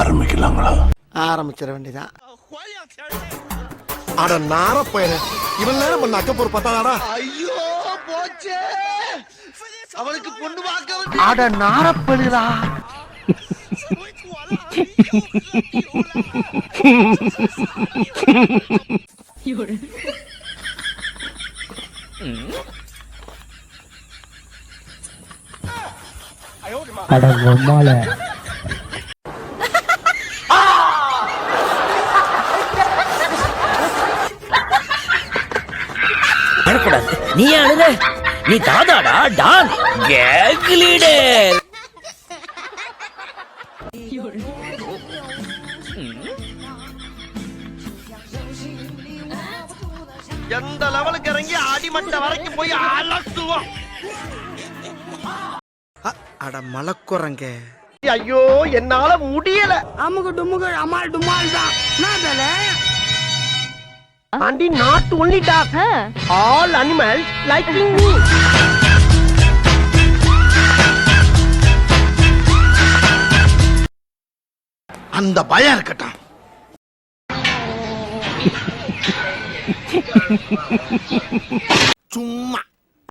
ஆரம்பிக்கலாங்களா? ஆரம்பிச்சிட வேண்டியதான். அட நார பையனே, இவன் நேரம் பண்ண அக்கப்போர் பத்தாடா. ஐயோ போச்சே, அவளுக்கு பொண்ணு பார்க்க. அட நாரப்படுதா. அட பொம்மால அழக்கூடாது. நீ அழுத, நீ தாதாடா டான் கேங் லீடர். எந்த லெவலுக்கு இறங்கி அடிமட்ட வரைக்கும் போய் அலசுவோம். அட மலக்குறங்க. ஐயோ என்னால முடியல. அமுகு டுமுகு அமால் டுமால் தான். Aunty, not only dog, all animals liking me. அந்த பயம் இருக்கட்டும். சும்மா